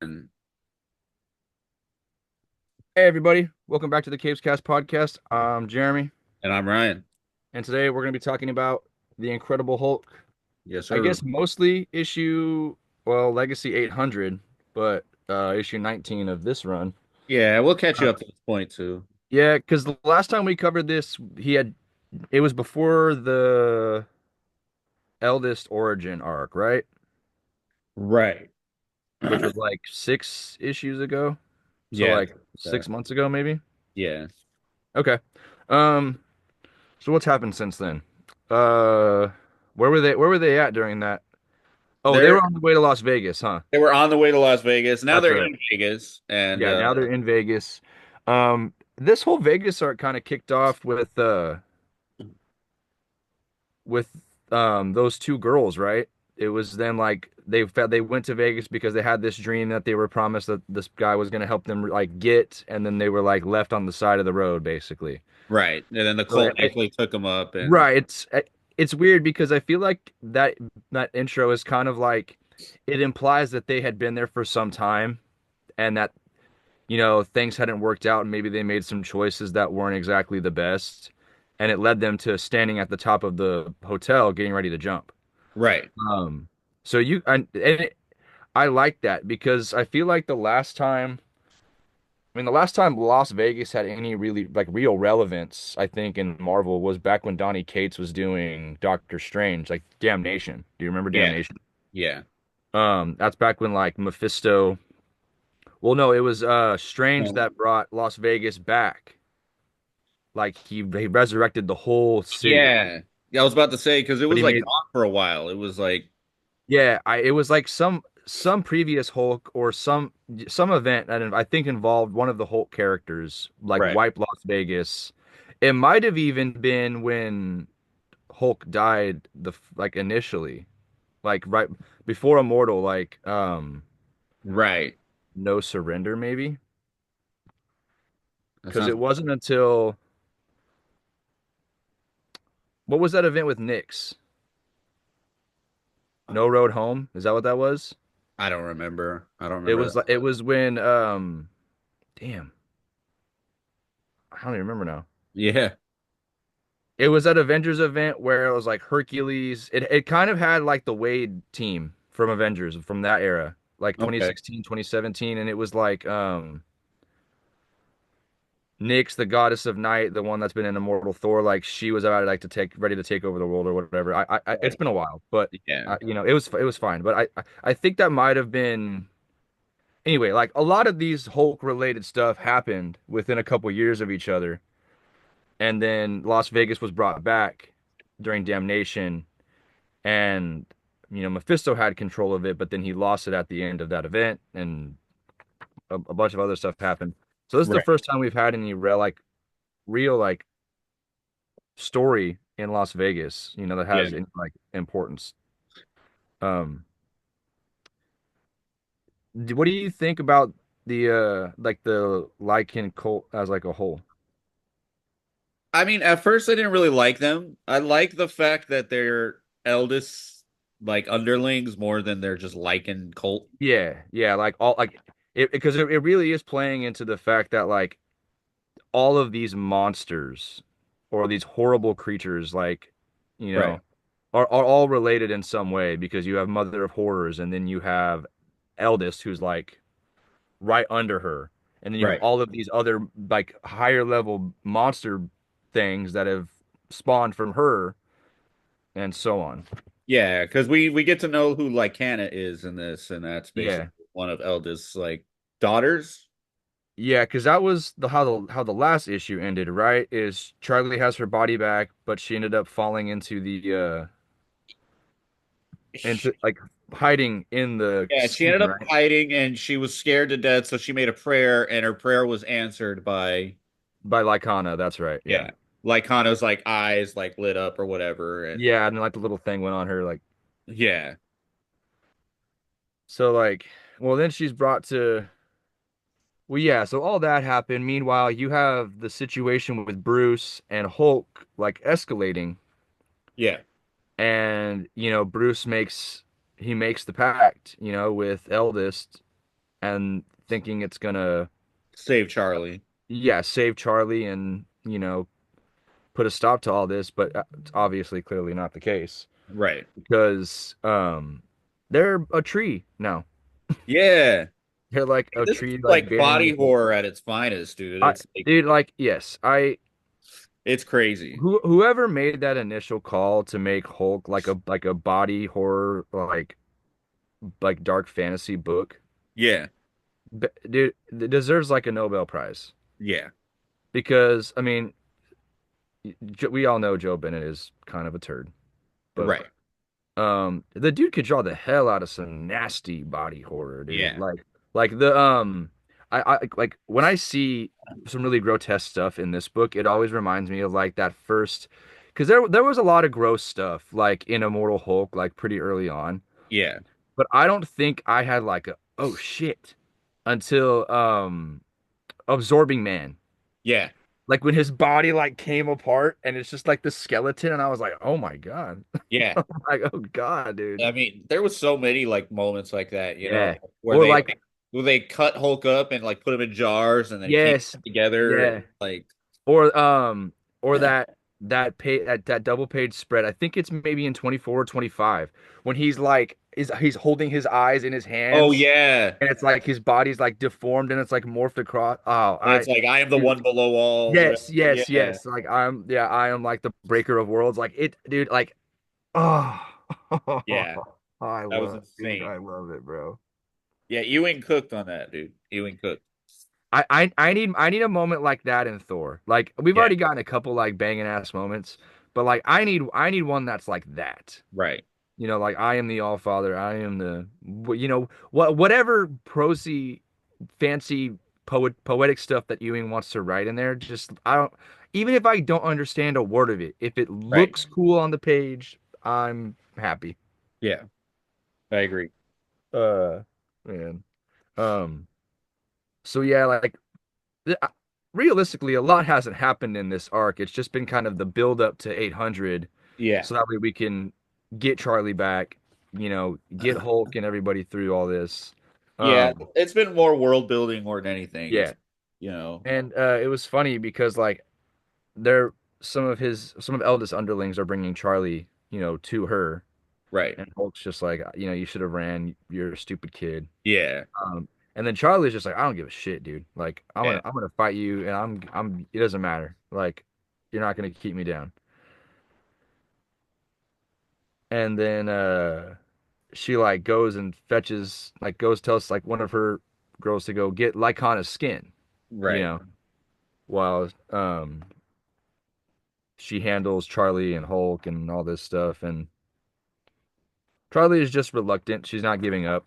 And Hey everybody, welcome back to the Caves Cast podcast. I'm Jeremy, I'm Ryan. and today we're going to be talking about the Incredible Hulk. Yes, I sir. guess mostly Legacy 800, but issue 19 of this run. Yeah, we'll catch you Uh, up to this point too. yeah, because the last time we covered this, it was before the Eldest Origin arc, right? Right. Which was like 6 issues ago, so Yeah. like 6 months ago, maybe. Yeah. Okay. Um. So what's happened since then? Uh, where were they? Where were they at during that? Oh, they They're were on the way to Las Vegas, huh? they were on the way to Las Vegas. Now That's they're right. in Vegas and Yeah, now they're in Vegas. This whole Vegas arc kind of kicked off with those two girls, right? It was them like they went to Vegas because they had this dream that they were promised that this guy was going to help them like get, and then they were like left on the side of the road, basically. right. And then the So cult actually took them up and right, it's weird because I feel like that intro is kind of like it implies that they had been there for some time and that things hadn't worked out and maybe they made some choices that weren't exactly the best. And it led them to standing at the top of the hotel getting ready to jump. right. Um, so I like that because I feel like the last time Las Vegas had any really like real relevance, I think, in Marvel was back when Donny Cates was doing Doctor Strange, like Damnation. Do you remember Yeah. Damnation? Yeah. That's back when like Mephisto. Well, no, it was Strange Um, that brought Las Vegas back. Like he resurrected the whole city. yeah. Yeah, I was about to say because it But was he like made gone for a while. It was like yeah, it was like some previous Hulk or some event that I think involved one of the Hulk characters like right. wipe Las Vegas. It might have even been when Hulk died like initially, like right before Immortal, like Right. No Surrender maybe, That because sounds it wasn't until what was that event with Nyx? No Road Home? Is that what that was? I don't remember. I don't It remember was that. like it was when damn, I don't even remember now. Yeah. It was that Avengers event where it was like Hercules. It kind of had like the Wade team from Avengers from that era, like Okay. 2016, 2017, and it was like Nyx, the goddess of night, the one that's been in Immortal Thor, like she was about like to take ready to take over the world or whatever. It's Right. been a while, but Yeah. it was fine. But I think that might have been anyway. Like a lot of these Hulk related stuff happened within a couple years of each other, and then Las Vegas was brought back during Damnation, and Mephisto had control of it, but then he lost it at the end of that event, and a bunch of other stuff happened. So this is the Right. first time we've had any real like story in Las Vegas, that Yeah. has any like importance. Um, what do you think about the Lycan cult as like a whole? I mean, at first I didn't really like them. I like the fact that they're eldest like underlings more than they're just Lycan cult. Yeah, yeah, like all like it because it really is playing into the fact that like all of these monsters or these horrible creatures you Right. know are all related in some way because you have Mother of Horrors and then you have Eldest who's like right under her and then you have Right. all of these other like higher level monster things that have spawned from her and so on. Yeah, because we get to know who Lycana is in this, and that's basically Yeah. one of Eldest's like daughters. Yeah, because that was the last issue ended, right? Is Charlie has her body back, but she ended up falling into like hiding in the Yeah, she scheme, ended up right? hiding and she was scared to death, so she made a prayer, and her prayer was answered by By Lycana, that's right. Yeah. yeah, Lycana's like eyes like lit up or whatever, and Yeah, and like the little thing went on her like yeah, so like well then she's brought to well yeah, so all that happened. Meanwhile, you have the situation with Bruce and Hulk like escalating yeah, and Bruce makes the pact, with Eldest and thinking it's gonna, Save Charlie. yeah, save Charlie and, put a stop to all this, but it's obviously clearly not the case Right. because they're a tree now. Yeah. They're like a This is tree like like bearing body with horror at its finest, dude. I It's like dude like yes, I it's crazy. whoever made that initial call to make Hulk like a body horror like dark fantasy book, Yeah. dude, it deserves like a Nobel Prize Yeah. because I mean, we all know Joe Bennett is kind of a turd, but Right. the dude could draw the hell out of some nasty body horror, dude. Yeah. Like the I like when I see some really grotesque stuff in this book, it always reminds me of like that first because there was a lot of gross stuff like in Immortal Hulk like pretty early on, Yeah. but I don't think I had like a oh shit until Absorbing Man. Yeah. Like when his body like came apart and it's just like the skeleton and I was like, "Oh my God." Yeah. Like, "Oh God, dude." I mean, there was so many like moments like that, Yeah. where Or they like, where they cut Hulk up and like put him in jars and then keep yes, them together and yeah. like Or or that double page spread. I think it's maybe in 24 or 25 when he's like is he's holding his eyes in his oh hands yeah. and it's like his body's like deformed and it's like morphed across. Oh, And it's like I am the dude, one below all, whatever. yes, Yeah. yes, yes. Like I am like the breaker of worlds. Like it, dude, like oh, Yeah. That was dude, insane. I love it, bro. Yeah, Ewing cooked on that, dude. Ewing cooked. I need a moment like that in Thor. Like we've Yeah. already gotten a couple like banging ass moments, but like I need one that's like that. Right. Like I am the All Father. I am the whatever prosy, fancy poetic stuff that Ewing wants to write in there. Just I don't even if I don't understand a word of it, if it Right. looks cool on the page, I'm happy. Yeah. I agree. Uh, man. Um. So yeah, like th- uh, realistically, a lot hasn't happened in this arc. It's just been kind of the build up to 800, Yeah. so that way we can get Charlie back, get Hulk and everybody through all this. Yeah, Um, it's been more world building more than anything. It's yeah, you know, and it was funny because like there some of Eldest underlings are bringing Charlie, to her, right. and Hulk's just like, you should have ran. You're a stupid kid. Yeah. And then Charlie's just like, I don't give a shit, dude. Like, Yeah. I'm gonna fight you, and it doesn't matter. Like, you're not gonna keep me down. And then she like goes and fetches, like, goes tells like one of her girls to go get Lycana's skin, you Right. know, while she handles Charlie and Hulk and all this stuff. And Charlie is just reluctant. She's not giving up.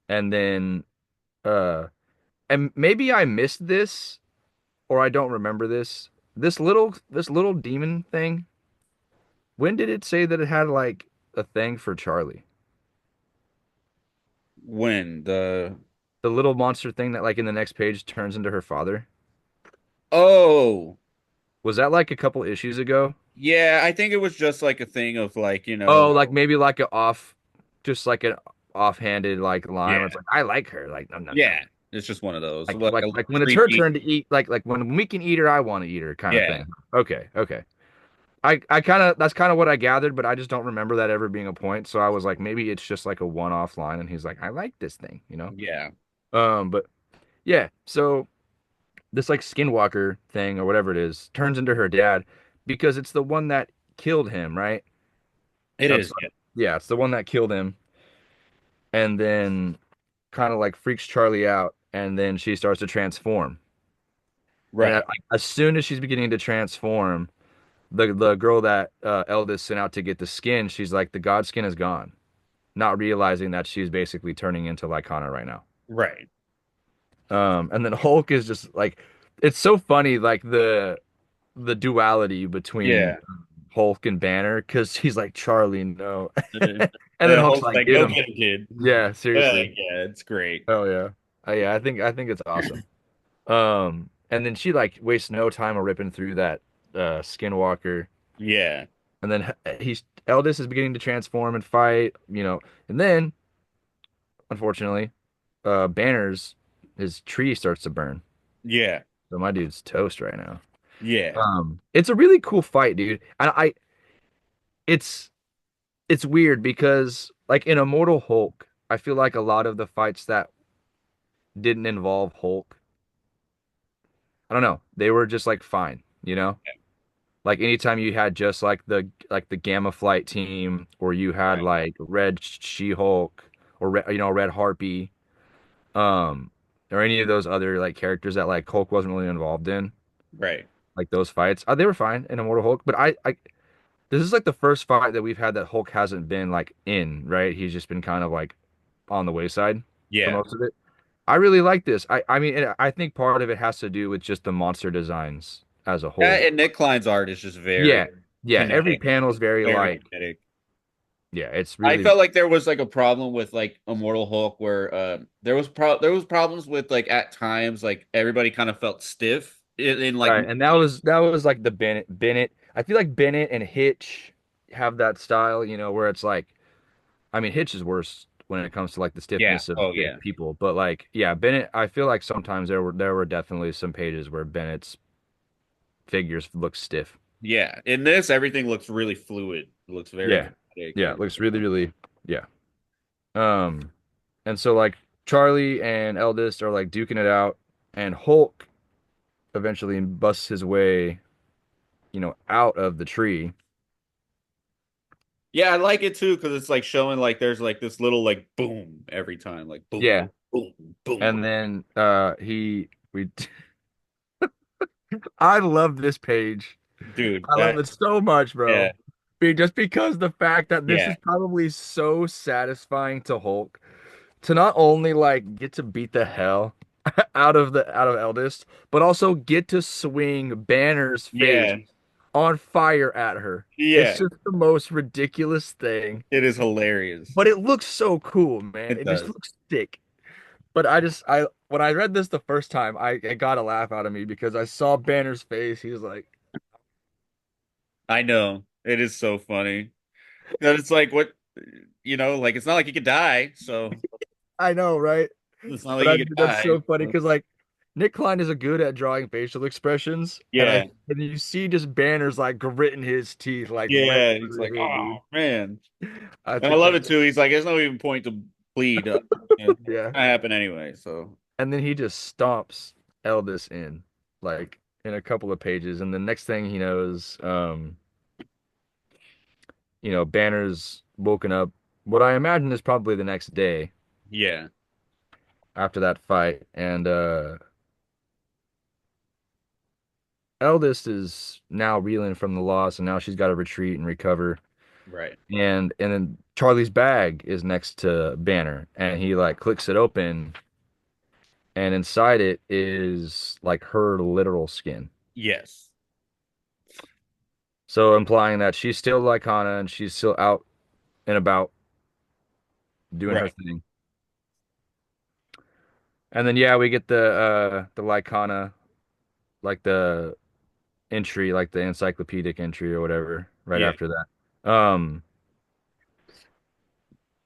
And then uh, and maybe I missed this or I don't remember this. This little demon thing. When did it say that it had like a thing for Charlie? When the The little monster thing that like in the next page turns into her father. oh Was that like a couple issues ago? yeah, I think it was just like a thing of like Oh, like maybe like just like an offhanded like line yeah where it's like I like her, like no no no. yeah, it's just one of those like a Like when it's her creepy turn to eat, like when we can eat her, I want to eat her kind of yeah thing. Okay, okay. I kind of that's kind of what I gathered, but I just don't remember that ever being a point. So I was like, maybe it's just like a one-off line, and he's like, I like this thing. yeah But yeah, so this like skinwalker thing or whatever it is turns into her dad because it's the one that killed him, right? it I'm is sorry. yeah Yeah, it's the one that killed him, and then kind of like freaks Charlie out, and then she starts to transform. And right as soon as she's beginning to transform, the girl that Eldest sent out to get the skin, she's like, the god skin is gone, not realizing that she's basically turning into Lycana right now. right And then Hulk is just like, it's so funny, like the duality between yeah. Hulk and Banner, because he's like, Charlie, no. And And then then Hulk's Hulk's like, like, get go him. get a kid. Yeah, seriously. Yeah, it's great. Oh yeah. Yeah, I think it's awesome. And then she like wastes no time of ripping through that skinwalker. Yeah, And then he's Eldest is beginning to transform and fight, and then, unfortunately, Banner's his tree starts to burn. Yeah. So my dude's toast right now. Yeah. It's a really cool fight, dude. And it's it's weird because like in Immortal Hulk, I feel like a lot of the fights that didn't involve Hulk, I don't know, they were just like fine, you know? Like anytime you had just like the Gamma Flight team, or you had Right. like Red She-Hulk, or Red Harpy, um, or any of those other like characters that like Hulk wasn't really involved in, Right. like those fights, they were fine in Immortal Hulk. But I this is like the first fight that we've had that Hulk hasn't been like in, right? He's just been kind of like on the wayside for Yeah. most of it. I really like this. I mean, I think part of it has to do with just the monster designs as a whole. And Nick Klein's art is just Yeah. very Yeah, every kinetic. panel is very Very like, kinetic. yeah, it's I really felt like there was like a problem with like Immortal Hulk where there was problems with like at times like everybody kind of felt stiff in like right. And that was like the Bennett. I feel like Bennett and Hitch have that style, where it's like, I mean, Hitch is worse when it comes to like the yeah. stiffness of Oh the yeah. people, but like, yeah, Bennett, I feel like sometimes there were definitely some pages where Bennett's figures look stiff. Yeah. In this everything looks really fluid. It looks very Yeah. kinetic Yeah, it and looks really, really, yeah. Um, and so like Charlie and Eldest are like duking it out, and Hulk eventually busts his way, out of the tree. yeah, I like it too because it's like showing like there's like this little like boom every time, like boom, Yeah. boom, boom. And then he we I love this page. Dude, I love that it so much, yeah, bro. Just because the fact that this yeah, is probably so satisfying to Hulk to not only like get to beat the hell out of Eldest, but also get to swing Banner's face yeah, on fire at her. It's yeah. just the most ridiculous thing. It is hilarious. But it looks so cool, man. It It just does. looks sick. But I when I read this the first time, it got a laugh out of me because I saw Banner's face. He was like, I know. It is so funny. That it's like what like it's not like he could die, so I know, right? it's not like But he could that's die. so funny So, because like Nick Klein is a good at drawing facial expressions, and yeah. and you see just Banner's like gritting his teeth like right Yeah. for He's like, real, oh dude. man. I And I think love that it too. He's like, there's no even point to plead. It's yeah. gonna happen anyway. So And then he just stomps Eldest in like in a couple of pages, and the next thing he knows, Banner's woken up. What I imagine is probably the next day yeah. after that fight, and Eldest is now reeling from the loss, and now she's got to retreat and recover. Right. And then Charlie's bag is next to Banner, and he like clicks it open, and inside it is like her literal skin. Yes. So implying that she's still Lycana and she's still out and about doing her Right. thing. And then yeah, we get the Lycana, like the entry, like the encyclopedic entry or whatever, right Yeah. after that.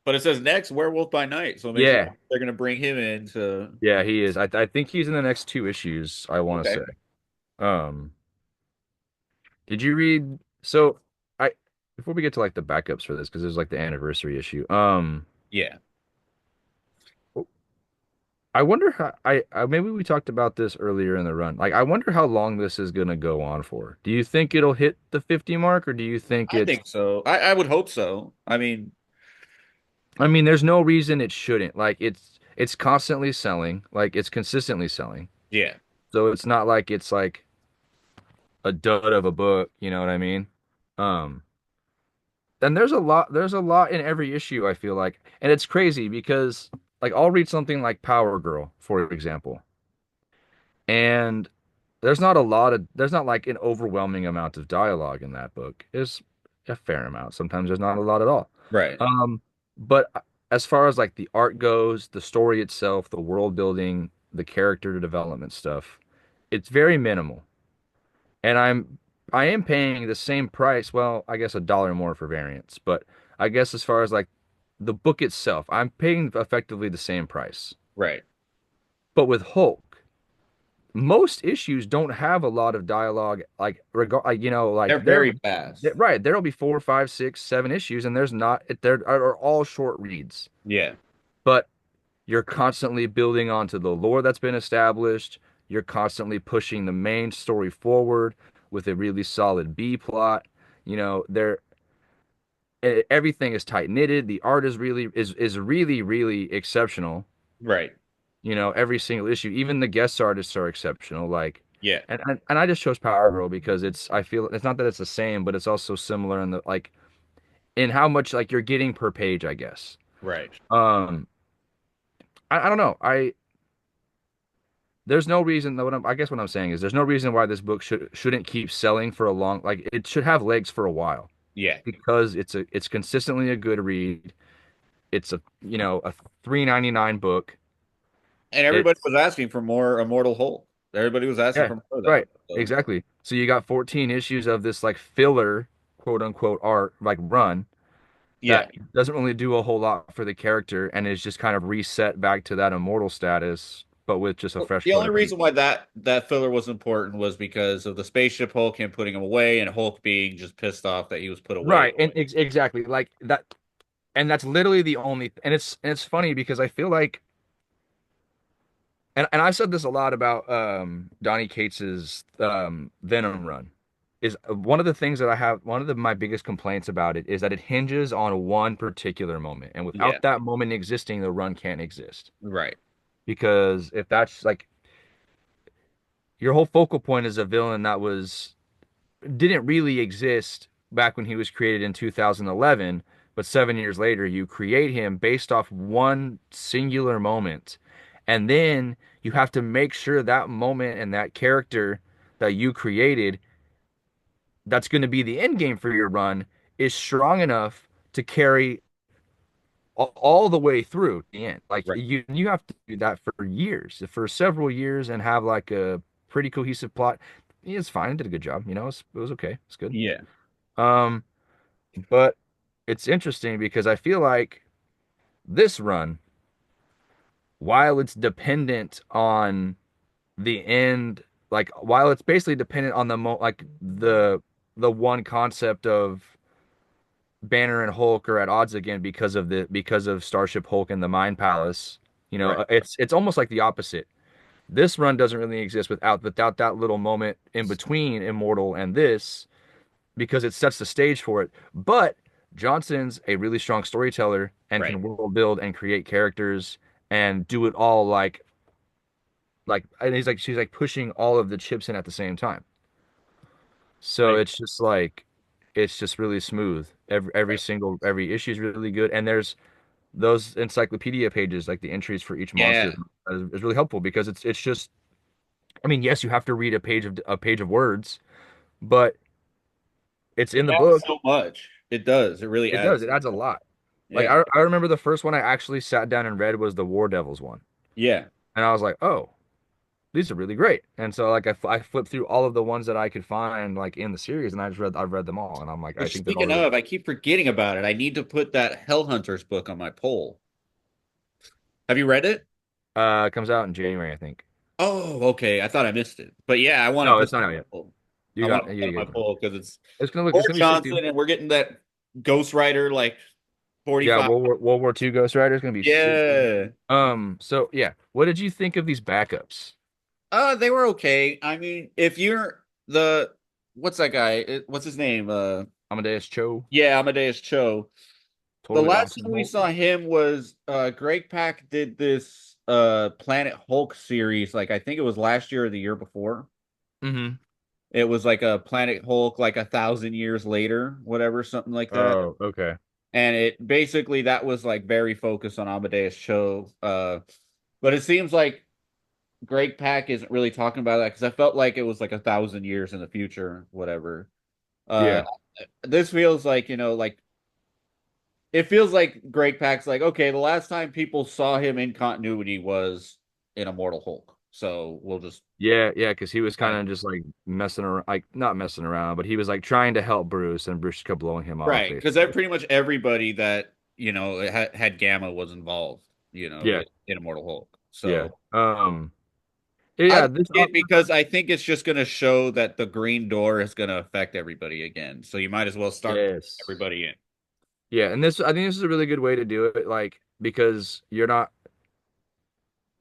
But it says next Werewolf by Night, so it makes me Yeah, think they're gonna bring him in to yeah, he is. I think he's in the next two issues, I want to okay. say. Um, did you read? So I before we get to like the backups for this, because there's like the anniversary issue. Yeah. I wonder how maybe we talked about this earlier in the run. Like, I wonder how long this is gonna go on for. Do you think it'll hit the 50 mark, or do you think I it's? think so. I would hope so. I mean, I mean, there's no reason it shouldn't. Like, it's constantly selling. Like, it's consistently selling. yeah. So it's not like it's like a dud of a book. You know what I mean? Um, and there's a lot in every issue, I feel like. And it's crazy because like I'll read something like Power Girl, for example, and there's not like an overwhelming amount of dialogue in that book. There's a fair amount. Sometimes there's not a lot at all. Right. But as far as like the art goes, the story itself, the world building, the character development stuff, it's very minimal. And I am paying the same price, well, I guess $1 more for variants, but I guess as far as like the book itself, I'm paying effectively the same price. Right. But with Hulk, most issues don't have a lot of dialogue. Like They're very fast. right, there'll be four, five, six, seven issues, and there's not. There are all short reads, Yeah. but you're constantly building onto the lore that's been established. You're constantly pushing the main story forward with a really solid B plot. You know, everything is tight knitted. The art is really really exceptional. Right. You know, every single issue, even the guest artists are exceptional. Like, Yeah. and I just chose Power Girl because I feel it's not that it's the same, but it's also similar in the like in how much like you're getting per page, I guess. Right. Um, I don't know. There's no reason that I guess what I'm saying is there's no reason why this book shouldn't keep selling for a long like it should have legs for a while Yeah. because it's consistently a good read. It's a 3.99 book. And everybody It's was asking for more Immortal Hulk. Everybody was asking yeah, for more of that. right. So, Exactly. So you got 14 issues of this like filler, quote unquote, art like run yeah. that doesn't really do a whole lot for the character and is just kind of reset back to that immortal status, but with just a Well, fresh the coat only of paint. reason why that filler was important was because of the spaceship Hulk, him putting him away, and Hulk being just pissed off that he was put away. Right, and exactly like that, and that's literally the only. And it's funny because I feel like, and I've said this a lot about Donny Cates's Venom run. Is one of the things that I have one of my biggest complaints about it is that it hinges on one particular moment, and Yeah. without that moment existing, the run can't exist. Right. Because if that's like your whole focal point is a villain that was didn't really exist back when he was created in 2011, but 7 years later, you create him based off one singular moment. And then you have to make sure that moment and that character that you created, that's going to be the end game for your run, is strong enough to carry all the way through the end. Like Right. you have to do that for years, for several years, and have like a pretty cohesive plot. It's fine. It did a good job. It was okay. It's good. Yeah. Um, But it's interesting because I feel like this run, while it's dependent on the end, like while it's basically dependent on like the one concept of Banner and Hulk are at odds again because of Starship Hulk and the Mind Palace. Right. It's almost like the opposite. This run doesn't really exist without that little moment in between Immortal and this, because it sets the stage for it. But Johnson's a really strong storyteller and Right. can world build and create characters and do it all like and she's like pushing all of the chips in at the same time. So Right. it's just really smooth. Right. Every issue is really good, and there's those encyclopedia pages like the entries for each monster Yeah. is really helpful because it's just I mean, yes, you have to read a page of words, but it's It in the adds book. so much. It does. It really It does. adds It so adds a much. lot. Like Yeah. I remember the first one I actually sat down and read was the War Devils one, Yeah. and I was like, oh, these are really great. And so like I flipped through all of the ones that I could find like in the series, and I've read them all, and I'm like, I Which, think they're all speaking really of, I keep forgetting about it. I need to put that Hellhunters book on my poll. Have you read it? it comes out in January, I think. Oh, okay. I thought I missed it. But yeah, I want to No, put it's that not on out my yet. poll. I You want got to put you that on get my it. poll because it's It's Fort gonna be sick, dude. Johnson, and we're getting that Ghost Rider like Yeah, 45. World War II Ghost Rider is gonna be sick. Yeah. So yeah, what did you think of these backups? They were okay. I mean, if you're the what's that guy? What's his name? Amadeus Cho, Yeah, Amadeus Cho. The totally last awesome time we Hulk. saw him was Greg Pak did this Planet Hulk series, like I think it was last year or the year before. Mm-hmm. It was like a Planet Hulk like 1,000 years later, whatever, something like that. Oh, okay. And it basically that was like very focused on Amadeus Cho. But it seems like Greg Pak isn't really talking about that because I felt like it was like 1,000 years in the future, whatever. Uh Yeah. this feels like, like it feels like Greg Pak's like, okay, the last time people saw him in continuity was in Immortal Hulk. So we'll just Yeah, because he was kind kind of of just like messing around, like not messing around, but he was like trying to help Bruce, and Bruce kept blowing him off, right, because basically. pretty much everybody that had Gamma was involved, Yeah, in Immortal Hulk. Yeah. So I Yeah, like this it because I think it's just going to show that the Green Door is going to affect everybody again. So you might as well start yes. everybody in. Yeah, and this I think this is a really good way to do it, like because you're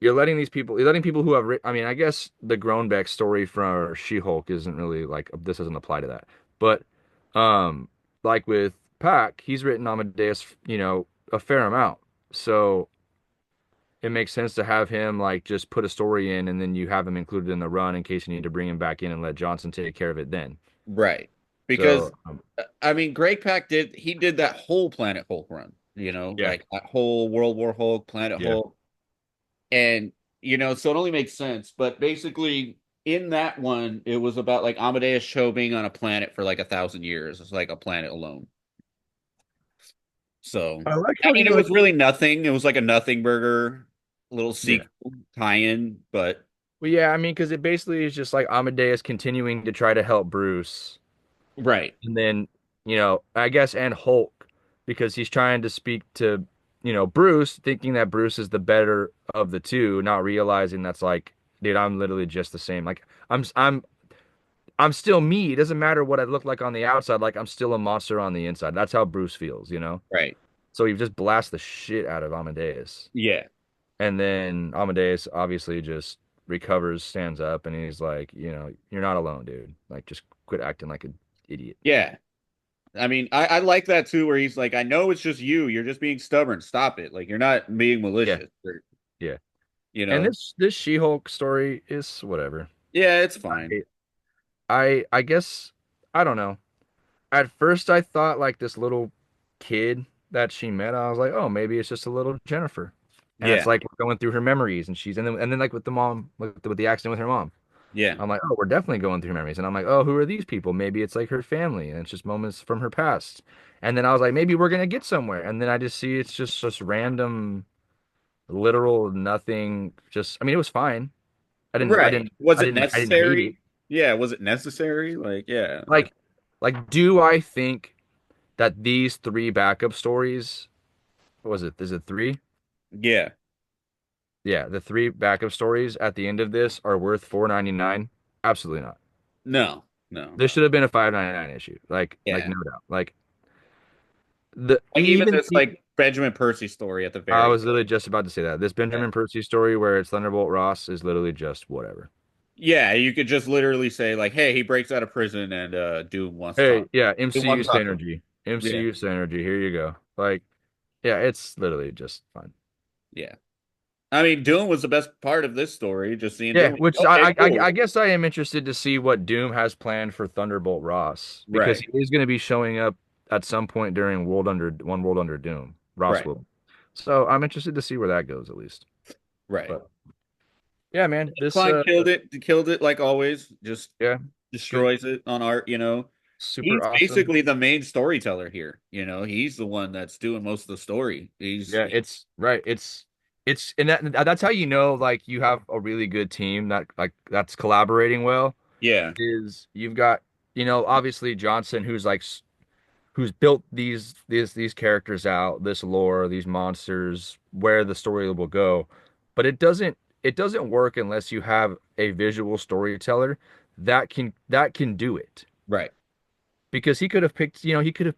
letting these people you're letting people who have I mean, I guess the Groenbeck story for She-Hulk isn't really like this doesn't apply to that. But um like with Pac, he's written Amadeus, a fair amount. So it makes sense to have him like just put a story in and then you have him included in the run in case you need to bring him back in and let Johnson take care of it then. Right. Because So I mean, Greg Pak did that whole Planet Hulk run, yeah, like that whole World War Hulk, Planet yeah. Hulk. And so it only makes sense. But basically in that one, it was about like Amadeus Cho being on a planet for like 1,000 years. It's like a planet alone. So I like I how mean, he it like was really nothing. It was like a nothing burger little yeah. sequel tie-in, but Well, yeah, I mean, because it basically is just like Amadeus continuing to try to help Bruce, right, and then, I guess, and Hulk, because he's trying to speak to, Bruce, thinking that Bruce is the better of the two, not realizing that's like, dude, I'm literally just the same. Like, I'm still me. It doesn't matter what I look like on the outside. Like, I'm still a monster on the inside. That's how Bruce feels. right. So he just blasts the shit out of Amadeus. Yeah. And then Amadeus obviously just recovers, stands up, and he's like, you're not alone, dude. Like, just quit acting like an idiot. Yeah. I mean, I like that too, where he's like, I know it's just you. You're just being stubborn. Stop it. Like, you're not being Yeah, malicious. Or, yeah. you And know, this She-Hulk story is whatever. yeah, it's fine. I I guess I don't know. At first, I thought like this little kid that she met. I was like, oh, maybe it's just a little Jennifer, and it's Yeah. like we're going through her memories, and and then like with the mom, with the accident with her mom. Yeah. I'm like, oh, we're definitely going through memories. And I'm like, oh, who are these people? Maybe it's like her family and it's just moments from her past. And then I was like, maybe we're gonna get somewhere. And then I just see it's just random, literal nothing. Just I mean, it was fine. Right. Was it I didn't hate it. necessary? Yeah. Was it necessary? Like, yeah. Like do I think that these three backup stories, what was it? Is it three? Yeah. Yeah, the three backup stories at the end of this are worth 4.99? Absolutely not. No. No. This should have been a 5.99 issue. Like Yeah. no doubt. Like the Like even even this like Benjamin Percy story at the I very was literally just about to say that. This yeah. Benjamin Percy story where it's Thunderbolt Ross is literally just whatever. Yeah, you could just literally say like, hey, he breaks out of prison and Doom wants to Hey, talk. yeah, Doom MCU wants to talk to him. synergy. Yeah. MCU synergy. Here you go. Like, yeah, it's literally just fun. Yeah. I mean, Doom was the best part of this story. Just seeing Yeah, Doom. which Okay, I cool. guess I am interested to see what Doom has planned for Thunderbolt Ross because Right. he is going to be showing up at some point during World Under Doom. Ross Right. will. So I'm interested to see where that goes at least. Right. But yeah, man, this Klein killed it like always. Just yeah, good, destroys it on art. super He's awesome. basically the main storyteller here. He's the one that's doing most of the story. Yeah, it's right. It's and that's how you know like you have a really good team that like that's collaborating well Yeah. is you've got obviously Johnson who's like who's built these characters out, this lore, these monsters, where the story will go. But it doesn't work unless you have a visual storyteller that can do it. Right. Because he could have picked, he could have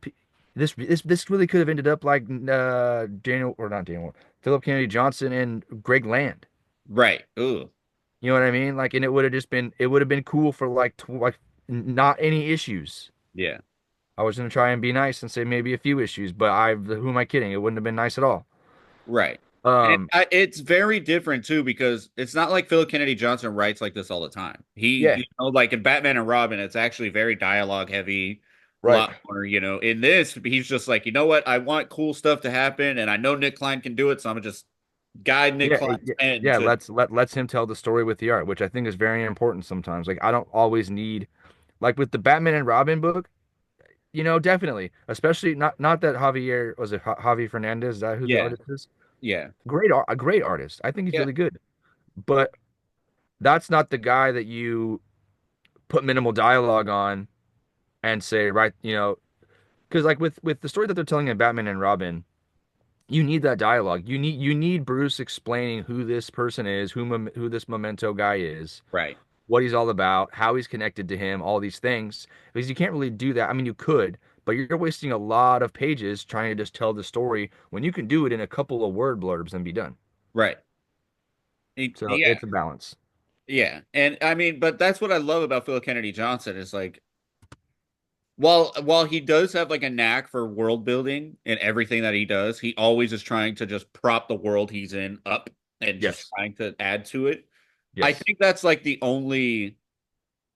this really could have ended up like Daniel or not Daniel, Phillip Kennedy Johnson and Greg Land. Right. Ooh. You know what I mean? Like, and it would have been cool for like not any issues. Yeah. I was gonna try and be nice and say maybe a few issues, but who am I kidding? It wouldn't have been nice at all. Right. And Um, it's very different too because it's not like Philip Kennedy Johnson writes like this all the time. yeah, Like in Batman and Robin, it's actually very dialogue heavy, a right. lot more. In this, he's just like, you know what? I want cool stuff to happen, and I know Nick Klein can do it, so I'm gonna just guide Nick Yeah, Klein's pen yeah. to Let's him tell the story with the art, which I think is very important sometimes. Like I don't always need like with the Batman and Robin book. Definitely. Especially not that Javier was it Javi Fernandez, is that who the yeah, artist is? yeah, A great artist. I think he's yeah, really good. But that's not the guy that you put minimal dialogue on and say, right, because like with the story that they're telling in Batman and Robin, you need that dialogue. You need Bruce explaining who this person is, who this Memento guy is, Right. what he's all about, how he's connected to him, all these things. Because you can't really do that. I mean, you could, but you're wasting a lot of pages trying to just tell the story when you can do it in a couple of word blurbs and be done. Right. So Yeah. it's a balance. Yeah. And I mean, but that's what I love about Phil Kennedy Johnson is like while he does have like a knack for world building and everything that he does, he always is trying to just prop the world he's in up and just Yes. trying to add to it. I Yes. think that's like the only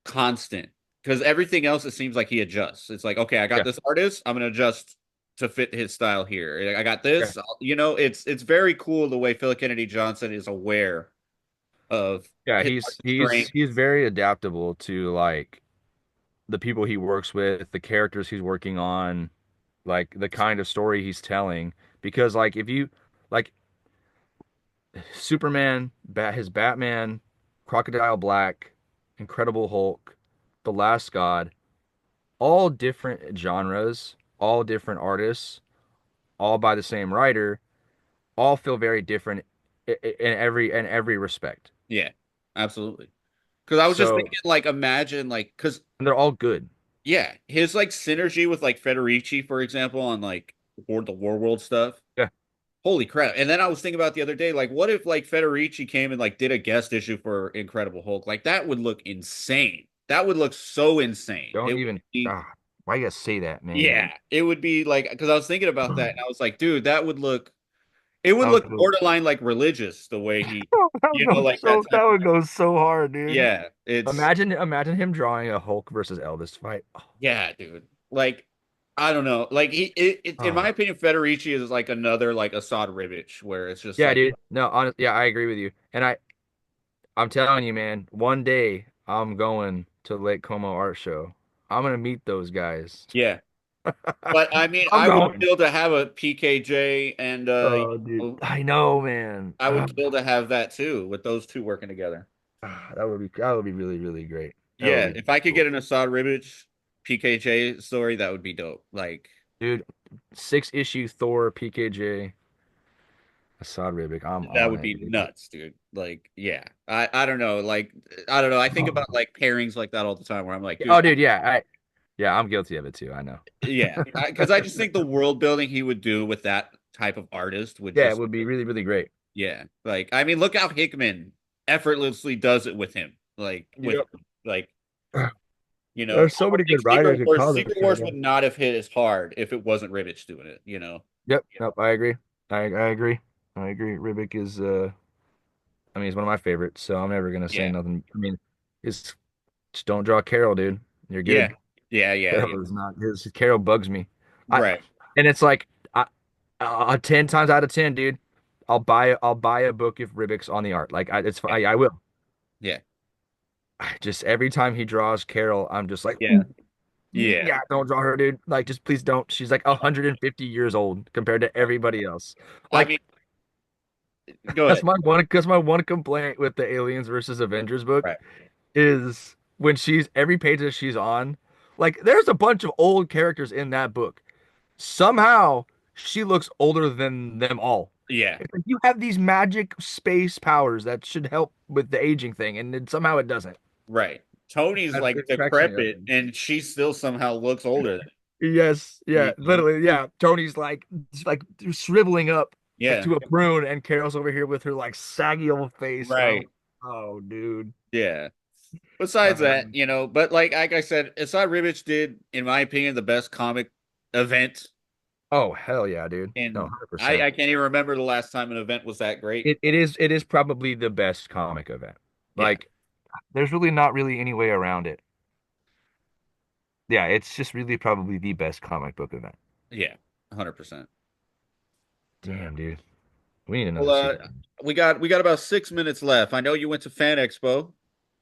constant because everything else it seems like he adjusts. It's like, okay, I got Yeah. this artist, I'm gonna adjust to fit his style here. I got Yeah. this, it's very cool the way Phil Kennedy Johnson is aware of Yeah. his He's he's strength. he's very adaptable to like the people he works with, the characters he's working on, like the kind of story he's telling. Because like if you like Superman, his Batman, Crocodile Black, Incredible Hulk, The Last God, all different genres, all different artists, all by the same writer, all feel very different in every respect. Yeah, absolutely. Because I was just So, thinking, like, imagine, like, because and they're all good. yeah, his like synergy with like Federici, for example, on like the War World stuff. Yeah. Holy crap! And then I was thinking about the other day, like, what if like Federici came and like did a guest issue for Incredible Hulk? Like that would look insane. That would look so insane. It Don't would even be, why you gotta say that, man? yeah, it would be like because I was thinking about that and I was like, dude, it would That look would go borderline like religious the way he, that would go like that so type that of, would go so hard, dude. yeah, it's Imagine him drawing a Hulk versus Elvis fight. yeah, dude. Like, I don't know. Like in my Oh. opinion, Federici is like another like Assad Ribic, where it's just Yeah, like, dude. No, honest, yeah, I agree with you. And I'm telling you, man, one day I'm going to Lake Como Art Show. I'm gonna meet those guys. yeah. But I mean, I'm I would going. kill to have a PKJ and Oh, dude. I know, man. I would kill to have that too with those two working together. That would be really, really great. That would Yeah, be if I could cool. get an Assad Ribic PKJ story, that would be dope. Like Dude, 6 issue Thor PKJ Assad Ribic. I'm that on would it, be dude. nuts, dude. Like, yeah. I don't know. Like I don't know. I think about like pairings like that all the time where I'm like, dude, Oh, dude, yeah, I'm guilty of it too. I know. yeah, because I just think the world building he would do with that type of artist would Yeah, it just, would be really, really great. yeah. Like, I mean, look how Hickman effortlessly does it with him. Yep. Like, There's I so don't many think good writers in Secret comics right Wars now. would not have hit as hard if it wasn't Ribic doing it. Yep. Nope. I agree. I agree. I agree. Ribic is I mean he's one of my favorites, so I'm never gonna say Yeah, nothing. I mean, it's just don't draw Carol, dude. You're yeah, good. yeah. Carol is not his Carol bugs me. I Right. and it's like 10 times out of 10, dude. I'll buy a book if Ribic's on the art. Like Yeah, I will. yeah, I just every time he draws Carol, I'm just like, yeah, "Ooh, yeah. yeah, don't draw her, dude. Like, just please don't. She's like 150 years old compared to everybody else. I Like, mean, go ahead. because my one complaint with the Aliens versus Avengers book Right. is when she's every page that she's on, like, there's a bunch of old characters in that book. Somehow she looks older than them all. Yeah, It's like you have these magic space powers that should help with the aging thing, and then somehow it doesn't. right. Tony's like It cracks me up. decrepit, and she still somehow looks older Yes, than yeah, literally, yeah. Tony's like shriveling up like yeah, to a prune, and Carol's over here with her like saggy old face. right. Oh, dude. Yeah. Besides that, Um, but like I said, Asad Ribic did, in my opinion, the best comic event. oh, hell yeah, dude. No, And 100%. I can't even remember the last time an event was that great. It is probably the best comic event. Yeah. Like, there's really not really any way around it. Yeah, it's just really probably the best comic book event. Yeah. 100%. Damn, dude. We need Well, another super. we got about 6 minutes left. I know you went to Fan Expo.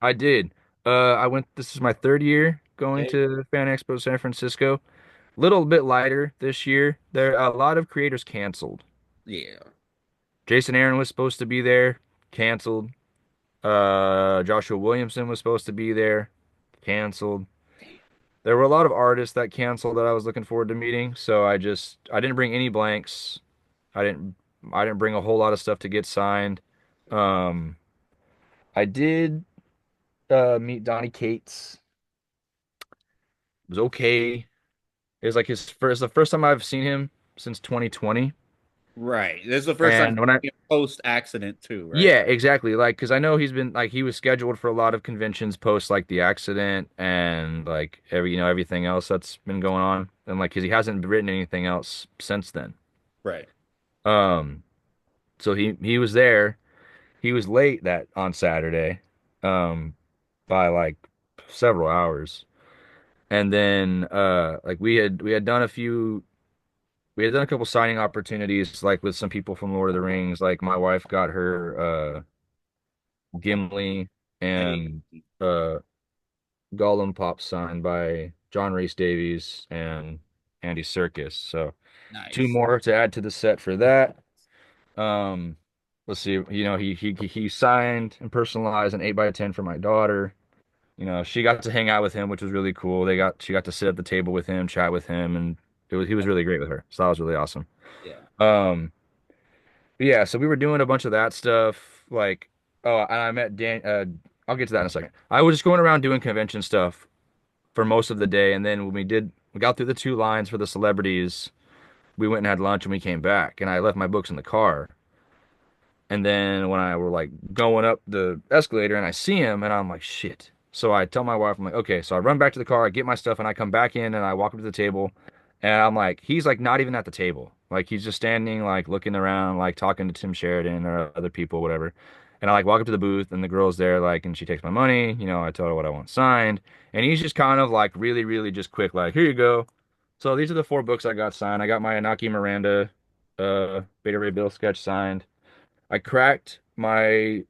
I did. This is my third year going Okay. to Fan Expo San Francisco. Little bit lighter this year. There a lot of creators canceled. Yeah. Jason Aaron was supposed to be there, canceled. Joshua Williamson was supposed to be there, canceled. There were a lot of artists that canceled that I was looking forward to meeting, so I didn't bring any blanks. I didn't I didn't bring a whole lot of stuff to get signed. Um, I did meet Donnie Cates. It was okay. It was like his first the first time I've seen him since 2020. Right. This is the first time And when I post accident too, right? yeah, exactly. Like, because I know he's been like he was scheduled for a lot of conventions post like the accident and like everything else that's been going on, and like because he hasn't written anything else since then. Right. Um, so he was there. He was late that on Saturday, um, by like several hours, and then like we had done a few. We had done a couple signing opportunities, like with some people from Lord of the Rings. Like my wife got her Gimli Hey, and uh Gollum Pop signed by John Rhys Davies and Andy Serkis. So two nice. more to add to the set for that. Um, let's see. He signed and personalized an 8x10 for my daughter. She got to hang out with him, which was really cool. She got to sit at the table with him, chat with him, and he was really great with her. So that was really awesome. Yeah. Um, but yeah, so we were doing a bunch of that stuff. Like, oh, and I met Dan. I'll get to that in a second. I was just going around doing convention stuff for most of the day, and then when we got through the two lines for the celebrities. We went and had lunch, and we came back, and I left my books in the car. And then when I were like going up the escalator and I see him and I'm like, shit. So I tell my wife, I'm like, okay. So I run back to the car, I get my stuff, and I come back in and I walk up to the table and I'm like, he's like not even at the table. Like he's just standing, like looking around, like talking to Tim Sheridan or other people, whatever. And I like walk up to the booth and the girl's there, like, and she takes my money, I tell her what I want signed. And he's just kind of like really, really just quick, like, here you go. So these are the four books I got signed. I got my Anaki Miranda, Beta Ray Bill sketch signed. I cracked my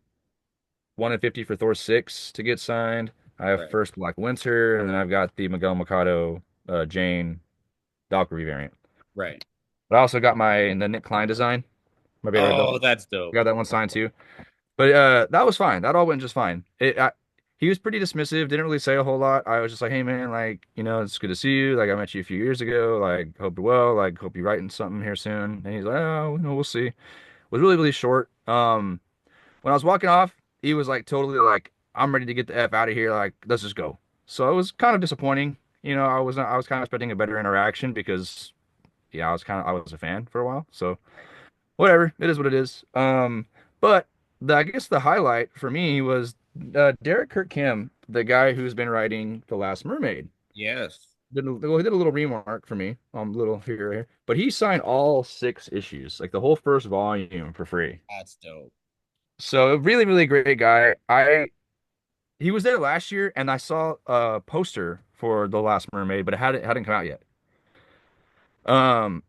1 in 50 for Thor 6 to get signed. I have Right. first Black Winter, and then I've got the Miguel Mikado Jane Valkyrie variant. Right. But I also got the Nick Klein design, my Beta Ray Bill. Oh, that's I dope. got that one signed too. But that was fine. That all went just fine. He was pretty dismissive, didn't really say a whole lot. I was just like, hey man, like, it's good to see you. Like I met you a few years ago. Like, hope you're well. Like, hope you're writing something here soon. And he's like, oh, we'll see. It was really, really short. When I was walking off, he was like totally like, I'm ready to get the F out of here. Like, let's just go. So it was kind of disappointing. I was kind of expecting a better interaction because yeah, I was a fan for a while. So whatever, it is what it is. But I guess the highlight for me was Derek Kirk Kim, the guy who's been writing The Last Mermaid. Yes. He did a little remark for me, little here, but he signed all 6 issues, like the whole first volume for free. That's dope. So a really, really great guy. He was there last year, and I saw a poster for The Last Mermaid, but it hadn't come out yet. Um,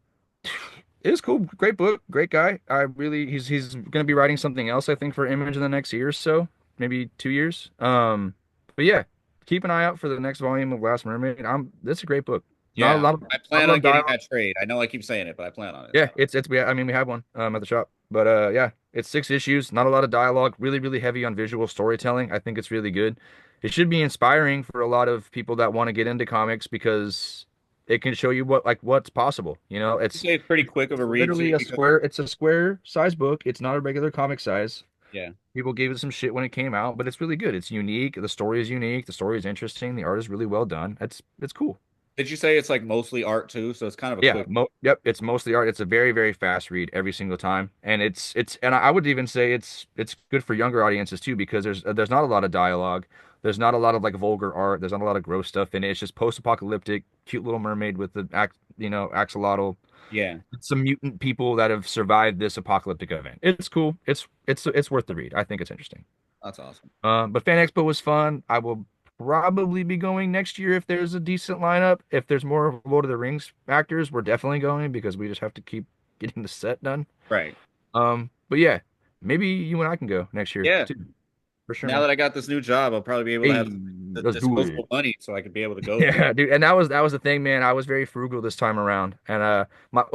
it was cool, great book, great guy. He's gonna be writing something else, I think, for Image in the next year or so, maybe 2 years. But yeah, keep an eye out for the next volume of Last Mermaid. That's a great book. Yeah. I Not a plan lot on of getting dialogue. that trade. I know I keep saying it, but I plan on it. Yeah, I mean, we have one at the shop. But yeah, it's 6 issues, not a lot of dialogue, really, really heavy on visual storytelling. I think it's really good. It should be inspiring for a lot of people that want to get into comics because it can show you what's possible. You say it's pretty It's quick of a read too, literally a because square, it's a square size book. It's not a regular comic size. yeah. People gave it some shit when it came out, but it's really good. It's unique. The story is unique. The story is interesting. The art is really well done. It's cool. Did you say it's like mostly art too? So it's kind of a Yeah, quick. yep, it's mostly art. It's a very, very fast read every single time. And and I would even say it's good for younger audiences too because there's not a lot of dialogue. There's not a lot of like vulgar art. There's not a lot of gross stuff in it. It's just post-apocalyptic, cute little mermaid with the axolotl, Yeah, some mutant people that have survived this apocalyptic event. It's cool. It's worth the read. I think it's interesting. that's awesome. But Fan Expo was fun. I will probably be going next year if there's a decent lineup. If there's more Lord of the Rings actors, we're definitely going because we just have to keep getting the set done. Right. But yeah, maybe you and I can go next year Yeah. too, for sure, Now man. that I got this new job, I'll probably be able to have Hey, the let's do it. disposable money so I could be able to go to it. Yeah, dude, and that was the thing, man. I was very frugal this time around, and I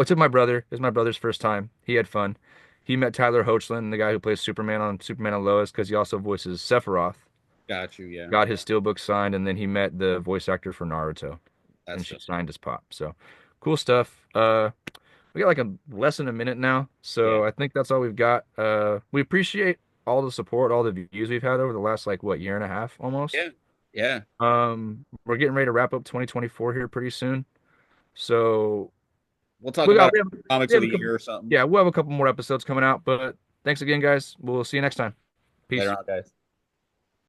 took my brother. It was my brother's first time. He had fun. He met Tyler Hoechlin, the guy who plays Superman and Lois, because he also voices Sephiroth. Got you. Yeah. Got his steelbook signed, and then he met the voice actor for Naruto, and That's she dope. signed his pop. So cool stuff. we got like a less than a minute now, Yeah. so I think that's all we've got. We appreciate all the support, all the views we've had over the last like what year and a half almost. Yeah. Yeah. We're getting ready to wrap up 2024 here pretty soon, so We'll talk we got about we comics of have the a couple, year or something yeah, we'll have a couple more episodes coming out. But thanks again, guys. We'll see you next time. later Peace. on, guys.